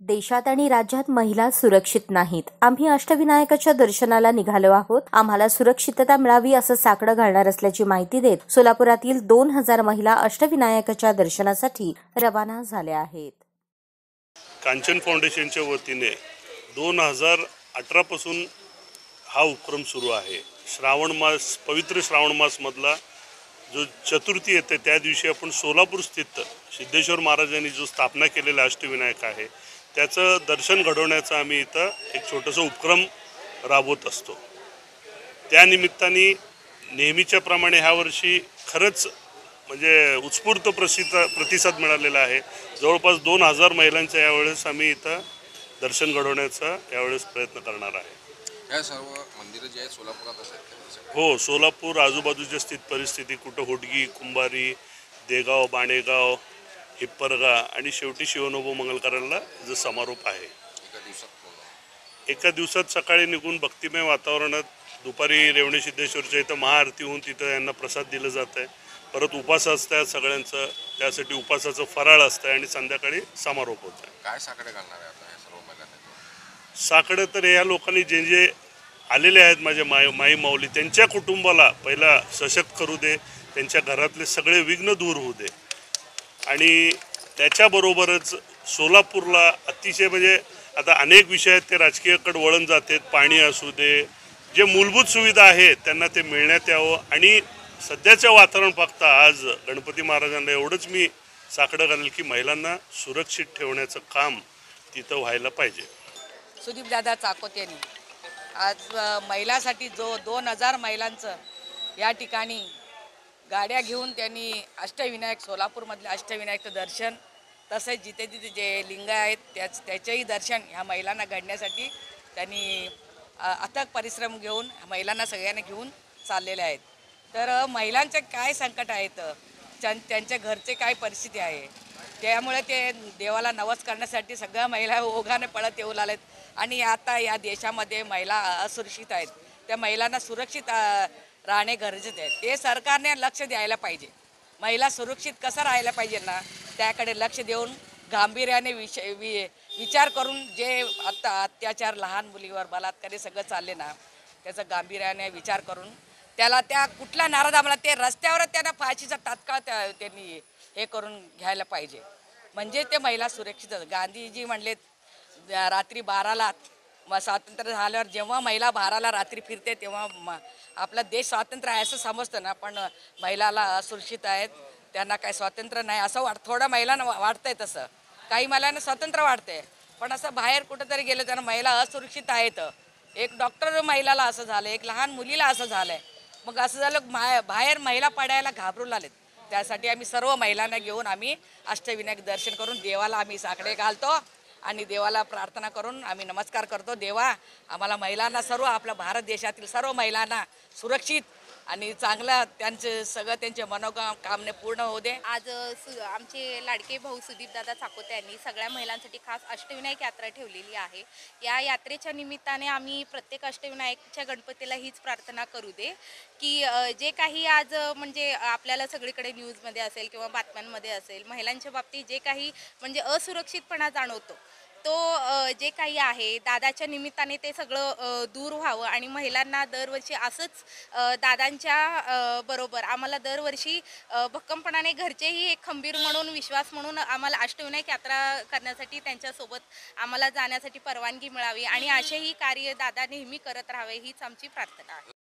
देशात आणि राज्यात महिला सुरक्षित नाहीत. आम्ही अष्टविनायकाच्या दर्शनाला निघालो आहोत. आम्हाला सुरक्षितता मिळावी असं साकडं घालणार असल्याची माहिती देत सोलापुरातील 2000 महिला अष्टविनायकाच्या दर्शनासाठी रवाना झाल्या आहेत. कांचन फाउंडेशनच्या वतीने 2018 पासून हा उपक्रम सुरू आहे. श्रावण मास, पवित्र श्रावण मास मधला जो चतुर्थी येते त्या दिवशी आपण सोलापूर स्थित सिद्धेश्वर महाराजांनी जो स्थापना केलेला अष्टविनायक आहे त्याचं दर्शन घडवण्याचं आम्ही इथं एक छोटंसं उपक्रम राबवत असतो. त्या निमित्ताने नेहमीच्या प्रमाणे ह्या वर्षी खरंच म्हणजे उत्स्फूर्त प्रतिसाद मिळालेला आहे. जवळपास 2000 महिलांच्या यावेळेस आम्ही इथं दर्शन घडवण्याचा यावेळेस प्रयत्न करणार आहे. या सर्व मंदिरं जे आहेत सोलापुरात असतात. हो, सोलापूर आजूबाजूच्या स्थित परिस्थिती कुठं होडगी, कुंभारी, देगाव, बाणेगाव, हिप्परगा आणि शेवटी शिवनोबो मंगलकाराला जो समारोप आहे. एका दिवसात सकाळी निघून भक्तिमय वातावरणात दुपारी रेवणे सिद्धेश्वरच्या इथं महाआरती होऊन तिथं यांना प्रसाद दिला जात आहे. परत उपास असतात सगळ्यांचं, त्यासाठी उपासाचं फराळ असतं आणि संध्याकाळी समारोप होत आहे. काय साकडे घालणार आहे आता या सर्व महिलांना? साकडे तर या लोकांनी जे जे आलेले आहेत माझे माई माऊली त्यांच्या कुटुंबाला पहिला सशक्त करू दे, त्यांच्या घरातले सगळे विघ्न दूर होऊ दे आणि त्याच्याबरोबरच सोलापूरला अतिशय म्हणजे आता अनेक विषय आहेत ते राजकीयकडे वळण जातात. पाणी असू दे, जे मूलभूत सुविधा आहेत त्यांना ते मिळण्यात यावं आणि सध्याचं वातावरण पाहता आज गणपती महाराजांना एवढंच मी साकडं घालेल की महिलांना सुरक्षित ठेवण्याचं काम तिथं व्हायला पाहिजे. सुदीप दादा चाकोत यांनी आज महिलांसाठी जो 2000 महिलांचं या ठिकाणी गाड्या घेऊन त्यांनी अष्टविनायक सोलापूरमधले अष्टविनायकचं दर्शन तसेच जिथे जिथे जे लिंग आहेत त्याचेही दर्शन ह्या महिलांना घडण्यासाठी त्यांनी अथक परिश्रम घेऊन महिलांना सगळ्यांना घेऊन चाललेले आहेत. तर महिलांचे काय संकट आहेत, त्यांच्या घरचे काय परिस्थिती आहे, त्यामुळे ते देवाला नवस करण्यासाठी सगळ्या महिला ओघाने पळत येऊ लागलेत आणि आता या देशामध्ये महिला असुरक्षित आहेत. त्या महिलांना सुरक्षित राहणे गरजेचे आहे. ते सरकारने लक्ष द्यायला पाहिजे. महिला सुरक्षित कसं राहायला पाहिजे ना, त्याकडे लक्ष देऊन गांभीर्याने विचार करून जे आता अत्याचार, लहान मुलीवर बलात्कार सगळं चालले ना, त्याचा गांभीर्याने विचार करून त्याला त्या कुठल्या नाराज ते रस्त्यावरच त्यांना फाशीचा तात्काळ त्यांनी हे करून घ्यायला पाहिजे. म्हणजे ते महिला सुरक्षित. गांधीजी म्हणलेत रात्री 12ला स्वातंत्र्य झाल्यावर जेव्हा महिला 12ला रात्री फिरते तेव्हा आपला देश स्वातंत्र्य आहे असं समजतं ना, पण महिलाला असुरक्षित आहेत, त्यांना काही स्वातंत्र्य नाही असं थोडं महिलांना वाटतंय. तसं काही महिलांना स्वातंत्र्य वाटतंय, पण असं बाहेर कुठंतरी गेलं त्यांना महिला असुरक्षित आहेत. एक डॉक्टर महिलाला असं झालं, एक लहान मुलीला असं झालंय. मग असं झालं बाहेर महिला पडायला घाबरू लागलेत. त्यासाठी आम्ही सर्व महिलांना घेऊन आम्ही अष्टविनायक दर्शन करून देवाला आम्ही साकडे घालतो आणि देवाला प्रार्थना करून आम्ही नमस्कार करतो. देवा आम्हाला महिलांना, सर्व आपल्या भारत देशातील सर्व महिलांना सुरक्षित आणि चांगलं त्यांचे मनोकामने पूर्ण होऊ दे. आज आमचे लाडके भाऊ सुदीप दादा चाकोते यांनी सगळ्या महिलांसाठी खास अष्टविनायक यात्रा ठेवलेली आहे. या यात्रेच्या निमित्ताने आम्ही प्रत्येक अष्टविनायकच्या गणपतीला हीच प्रार्थना करू दे की जे काही आज म्हणजे आपल्याला सगळीकडे न्यूजमध्ये असेल किंवा बातम्यांमध्ये असेल महिलांच्या बाबतीत जे काही म्हणजे असुरक्षितपणा जाणवतो तो जे काही आहे दादाच्या निमित्ताने ते सगळं दूर व्हावं आणि महिलांना दरवर्षी असंच दादांच्या बरोबर आम्हाला दरवर्षी भक्कमपणाने घरचेही एक खंबीर म्हणून विश्वास म्हणून आम्हाला अष्टविनायक यात्रा करण्यासाठी त्यांच्यासोबत आम्हाला जाण्यासाठी परवानगी मिळावी आणि असेही कार्य दादा नेहमी करत राहावे हीच आमची प्रार्थना आहे.